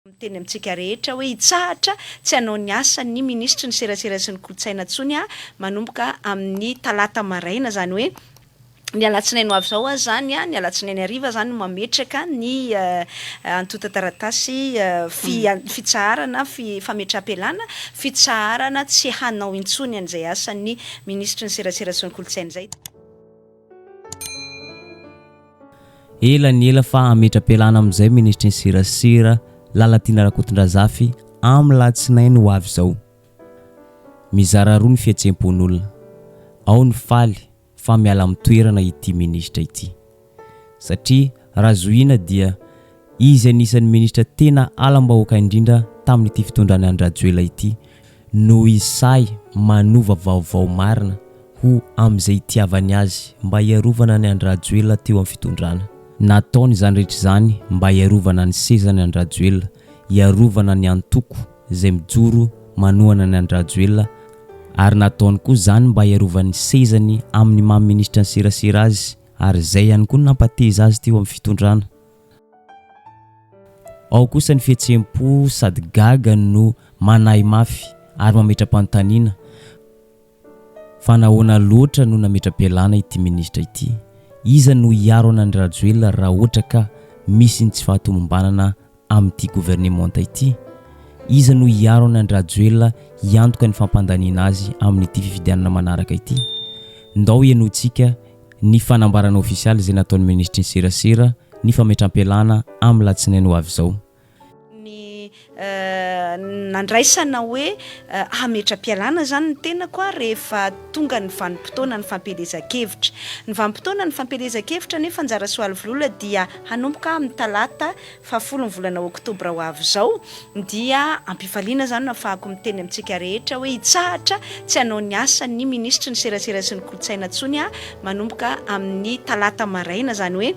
Teny amintsika rehetra hoe hitsahatra tsy hanao ny asa ny ministra ny serasera sy ny kolotsaina ntsony manomboka amin'ny talata maraina zany hoe ny alatsinainy ho avy zao zany ny alatsinainy hariva zany mametraka ny antota-taratasy fitsaharana fametraha-pialana fitsaharana tsy hanao intsony an'izay asa ny ministra ny serasera sy ny kolotsaina zay. Ela ny ela fa ametra-pialana amin'izay ministra ny serasera Lalatina Rakotondrazafy amin'ny alatsinainy ho avy zao. Mizara roa ny fihetsempon'olona. Ao ny faly fa miala amin'ny toerana ity ministra ity. Satria raha zohina dia izy anisan'ny ministra tena alam-bahoaka indrindra tamin'ity fitondrany Andrajoela ity no isay manova vaovao marina ho amin'izay itiavany azy mba hiarovana ny Andrajoela teo amin'ny fitondrana. Nataony izany rehetra izany mba hiarovana ny sezany Andrajoela, hiarovana ny antoko izay mijoro manohana ny Andrajoela, ary nataony koa izany mba hiarovany sezany amin'ny maha-ministra ny serasera azy, ary izay ihany koa nampateza azy teo amin'ny fitondrana. Ao kosa ny fihetsem-po sady gaga no manahy mafy ary mametra-panontaniana fa nahoana loatra no nametra-pialana ity ministra ity. Iza no hiaro an'Andrajoela raha ohatra ka misy ny tsy fahatomombanana amin'ity gouvernementa ity? Iza no hiaro an'Andrajoela hiantoka ny fampandaniana azy amin'ity fifidianana manaraka ity? Ndao ianotsika ny fanambarana ofisialy izay nataon'ny ministra ny serasera ny fametram-pialana amin'ny alatsinainy ho avy zao. Nandraisana hoe hametra-pialana zany ny tena koa rehefa tonga ny vanim-potoana ny fampelezan-kevitra. Ny vanim-potoana ny fampelezan-kevitra nefa anjara soaly vola dia hanomboka amin'ny talata 10 ny volana oktobra ho avy zao, dia ampifaliana zany nafahako miteny amintsika rehetra hoe hitsahatra tsy hanao ny asa ny ministra ny serasera sy ny kolotsaina ntsony manomboka amin'ny talata maraina zany hoe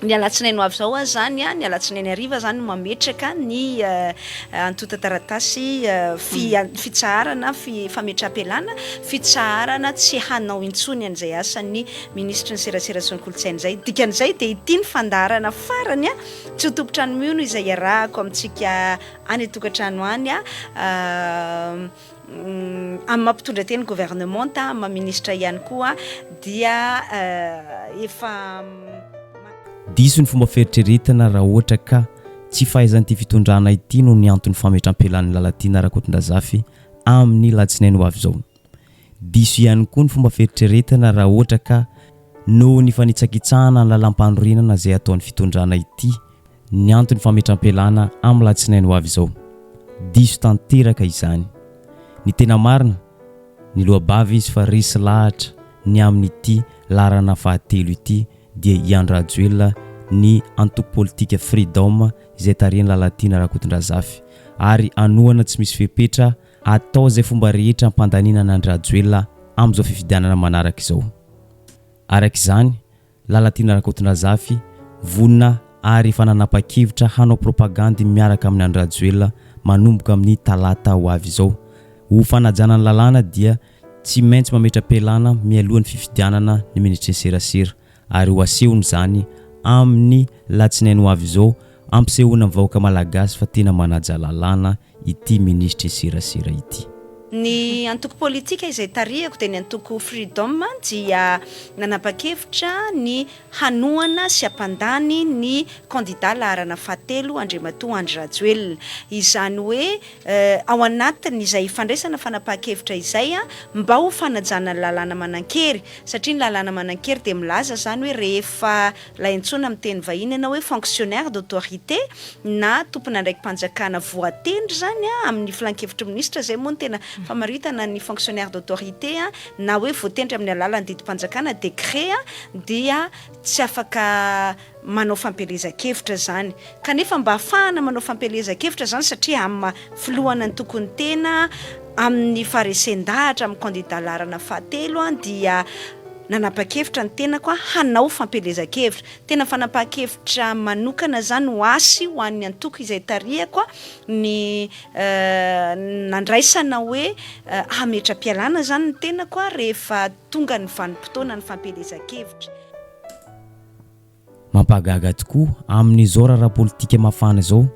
ny alatsinainy ho avy zao zany ny alatsinainy hariva zany mametraka ny antota-taratasy fitsaharana fametraha-pialana fitsaharana tsy hanao intsony an'izay asa ny ministra ny serasera sy ny kolotsaina zay. Dikan'izay dia ity ny fandaharana farany tsy ho tompotrano miono izay iarahako amintsika any atokantrano any amin'ny mampitondra teny gouvernementa maministra ihany koa dia efa diso ny fomba fieritreretana raha ohatra ka tsy fahaizan'ity fitondrana ity no ny antony fametram-pialan'ny Lalatina Rakotondrazafy amin'ny alatsinainy ho avy zao. Diso ihany koa ny fomba fieritreretana raha ohatra ka no ny fanitsakitsahana ny lalam-panorenana izay ataon'ny fitondrana ity ny antony fametram-pialana amin'ny alatsinainy ho avy zao. Diso tanteraka izany. Ny tena marina ny lohabavy izy fa resy lahatra ny amin'ity larana fahatelo ity dia i Andrajoela ny antoko politika freedom izay tarihany Lalatina Rakotondrazafy, ary anohana tsy misy fepetra atao izay fomba rehetra ampandaniana an'Andrajoela amin'izao fifidianana manaraka izao. Araka izany Lalatina Rakotondrazafy vonina ary efa nanapa-kevitra hanao propagandy miaraka amin'ny Andrajoela manomboka amin'ny talata ho avy izao. Ho fanajana ny lalàna dia tsy maintsy mametra-pialana mialohan'ny fifidianana ny ministra ny serasera, ary ho asehony zany amin'ny latsinainy ho avy zao ampisehoana vahoaka malagasy fa tena manaja lalàna ity ministra ny serasera ity. Ny antoko politika izay tarihako dia ny antoko freedom dia nanapa-kevitra ny hanohana sy hampandany ny candidat laharana fahatelo Andriamatoa Andry Rajoelina. Izany hoe ao anatiny izay fandraisana fanapa-kevitra izay mba ho fanajana ny lalàna manan-kery, satria ny lalàna manan-kery dia milaza zany hoe rehefa laintsona amin'ny teny vahiny ianao hoe fonctionnaire d'autorité na tompona ndraiky mpanjakana voatendry zany amin'ny filan-kevitry ministra, zay moa no tena famaritana ny fonctionnaire d'autorité na hoe voatendry amin'ny alalan'ny didim-panjakana décret dia tsy afaka manao fampelezan-kevitra zany. Kanefa mba ahafahana manao fampelezan-kevitra zany satria amin'ny filohana ny tokony tena amin'ny faharesen-dahatra amin'ny candidat laharana fahatelo dia nanapa-kevitra ny tena koa hanao fampelezan-kevitra. Tena fanapa-kevitra manokana zany ho asy ho an'ny antoko izay tarihako ny nandraisana hoe hametra-pialana zany ny tena koa rehefa tonga ny vanim-potoana ny fampelezan-kevitra. Mampagaga tokoa amin'izao raha politika mafana izao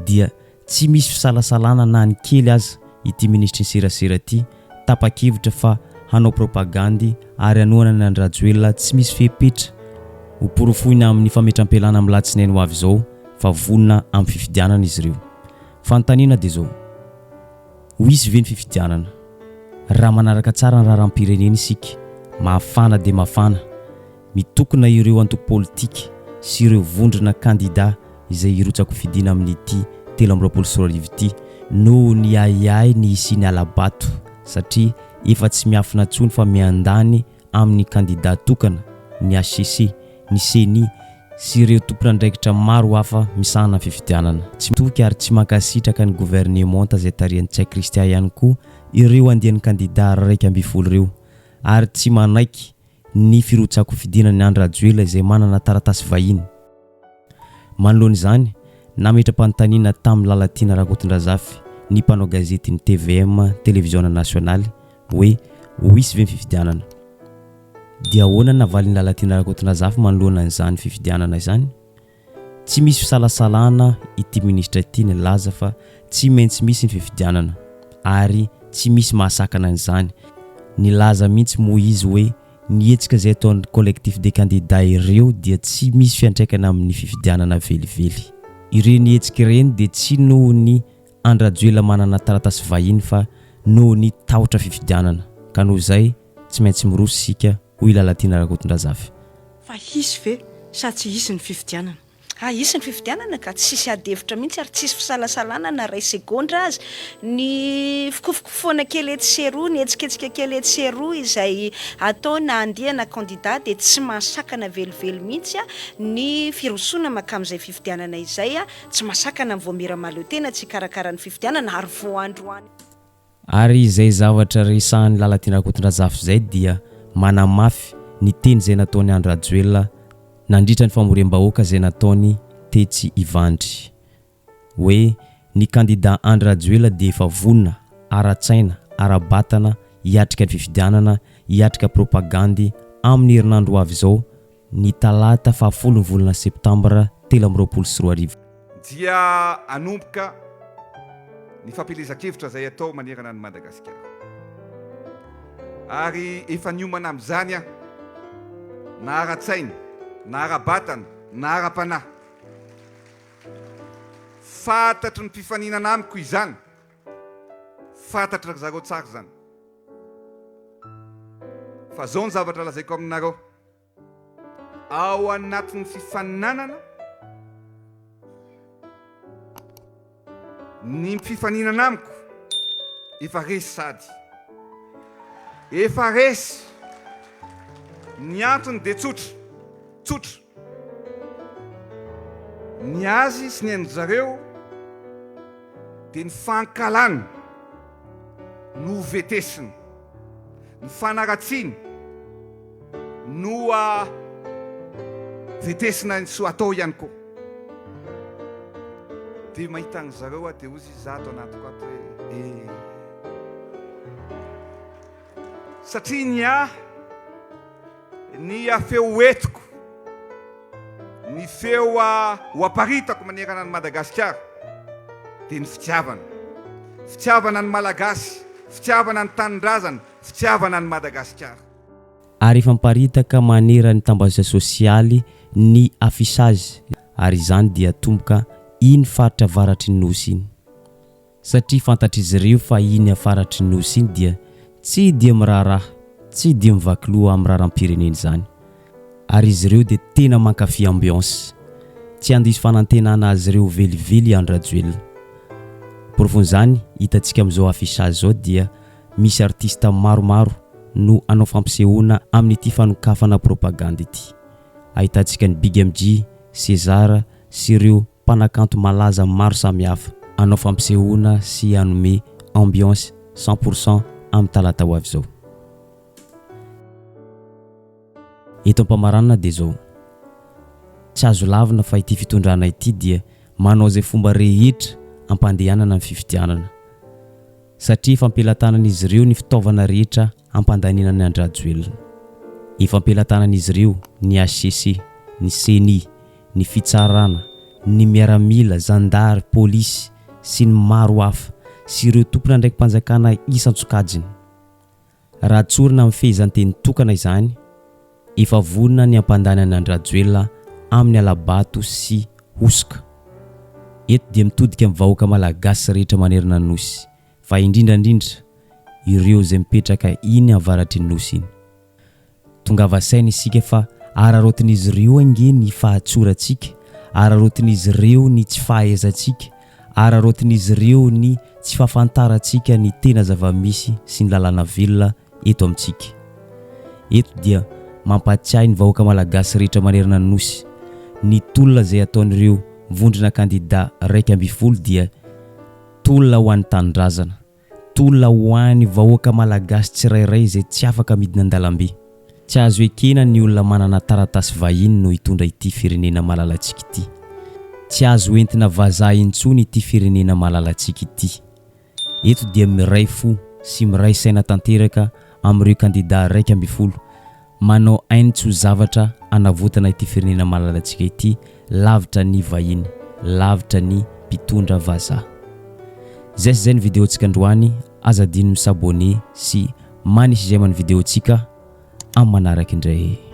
dia tsy misy fisalasalana na ny kely aza ity ministry ny serasera ity tapa-kevitra fa hanao propagandy ary anoana ny Andrajoelina tsy misy fepetra ho porofoina amin'ny fametram-pelana amin'ny latsinainy ho avy izao fa vonona amin'ny fifidianana izy ireo. Fanontaniana dia izao, ho isy ve ny fifidianana? Raha manaraka tsara ny raharam-pirenena isika, mafana dia mafana, mitokona ireo antoko politika sy ireo vondrona kandida izay hirotsaka ho fidiana amin'ity 2024 ity no ny ayay ny isiny alabato satria efa tsy miafina tsony fa miandany amin'ny kandida tokana ny HCC, ny CENI sy ireo tompon'andraikitra maro hafa misahana fifidianana. Tsy toky ary tsy mankasitraka ny gouvernement izay tarihany Tsay Kristia ihany koa ireo andian'ny kandida 220 ireo ary tsy manaiky ny firotsaka ho fidiana ny Andrajoelina izay manana taratasy vahiny. Manoloana izany, nametra-panontaniana tamin'ny Lalatina Rakotondrazafy ny mpanao gazety ny TVM Télévision Nationale hoe ho isy ve ny fifidianana? Dia ahoana navalin'ny Lalatina Rakotondrazafy manoloana an'izany fifidianana izany? Tsy misy fisalasalana ity ministra ity ny laza fa tsy maintsy misy ny fifidianana ary tsy misy mahasakana an'izany. Ny laza mihitsy Moïse hoe nietsika izay ataon'ny collectif des candidats ireo dia tsy misy fiantraikana amin'ny fifidianana velively. Ireny hetsika ireny dia tsy noho ny Andrajoelina manana taratasy vahiny fa noho ny tahotra fifidianana. Ka noho izay tsy maintsy miroso isika hoy Lalatina Rakotondrazafy. Fa hisy ve sa tsy hisy ny fifidianana? Isy ny fifidianana ka tsisy adevitra mihitsy ary tsisy fisalasalana na ray segondra azy. Ny fikofokofoana kely etsy sy eroa, ny etsiketsika kely etsy sy eroa izay atao na andiana na candidat dia tsy mahasakana velively mihitsy ny firosoana makamin'izay fifidianana izay tsy mahasakana ny voamira maleo tena tsy karakara ny fifidianana ary voandroany. Ary izay zavatra resahan'ny Lalatina Rakotondrazafy izay dia manamafy ny teny izay nataony Andrajoelina nandritra ny famoriam-bahoaka izay nataony Tetsy Ivandry hoe ny kandida Andrajoelina dia efa vonona, ara-tsaina, ara-batana hiatrika ny fifidianana, hiatrika propagandy amin'ny herinandro ho avy izao ny talata 10 volana septambra 2024. Dia anomboka ny fampilezan-kevitra izay atao manerana ny Madagasikara ary efa niomana amin'izany na ara-tsaina, na ara-batana, na ara-panahy. Fantatry ny mpifaninana amiko izany, fantatra zareo tsara zany. Fa zao ny zavatra lazaiko aminareo, ao anatin'ny fifaninanana ny mpifaninana amiko efa resy sady efa resy. Ny antony dia tsotra, ny azy sy ny an-jareo dia ny fankalana no vetesiny, ny fanaratsiny no vetesina ny soa atao ihany koa. Dia mahita ny zareo dia ozy zato anatiko ato hoe satria ny feo etiko, ny feo ho aparitako manerana ny Madagasikara dia ny fitiavana ny Malagasy, fitiavana ny tanindrazana, fitiavana ny Madagasikara. Ary efa miparitaka manera ny tambazotry sosialy ny affichage ary izany dia tomboka iny faritra avaratry ny nosy iny satria fantatry izy ireo fa iny afaratry ny nosy iny dia tsy dia miraharaha, tsy dia mivakiloha amin'ny raharam-pirenena izany ary izy ireo dia tena mankafy ambiance, tsy andiso fanantenana azy ireo velively Andrajoelina. Porofon'izany hitantsika amin'izao affichage zao dia misy artista maromaro no anao fampisehoana amin'ity fanokafana propaganda ity. Ahitantsika ny Big MG, César sy ireo mpanakanto malaza maro samihafa anao fampisehoana sy anome ambiance 100% amin'ny talata ho avy izao. Eto ampamaranana dia zao, tsy azo lavina fa ity fitondrana ity dia manao izay fomba rehetra ampandehanana ny fifidianana satria fampelantanan'izy ireo ny fitaovana rehetra ampandaniana ny Andrajoelina. Ifampelantanan'izy ireo ny HCC, ny CENI, ny fitsarana, ny miaramila, zandary, pôlisy sy ny maro hafa sy ireo tompona ndraiky mpanjakana isan-tsokajiny. Raha tsorina amin'ny fehezanteny tokana izany, efa vonona ny ampandanany Andrajoelina amin'ny alabato sy hosoka. Eto dia mitodika amin'ny vahoaka malagasy rehetra manerana ny nosy, fa indrindrandrindra ireo izay mipetraka iny avaratry ny nosy iny. Tongava saina isika fa ararotin'izy ireo ange ny fahatsorantsika, ararotin'izy ireo ny tsy fahaizantsika, ararotin'izy ireo ny tsy fahafantarantsika ny tena zava-misy sy ny lalàna velona eto amintsika. Eto dia mampatsiahy ny vahoaka malagasy rehetra manerana ny nosy, ny tolona izay ataon'ireo vondrona kandida 12 dia tolona ho an'ny tanindrazana, tolona ho an'ny vahoaka malagasy tsirairay izay tsy afaka midina an-dalambe. Tsy azo ekena ny olona manana taratasy vahiny no hitondra ity firenena malalatsika ity. Tsy azo entina vazaha intsony ity firenena malalatsika ity. Eto dia miray fo sy miray saina tanteraka amin'ireo kandida 12 manao ainy tsy ho zavatra anavotana ity firenena malalatsika ity, lavitra ny vahiny, lavitra ny mpitondra vazaha. Zay ny videontsika androany, aza dino misabone sy manisy izay amin'ny videontsika amin'ny manaraka indray.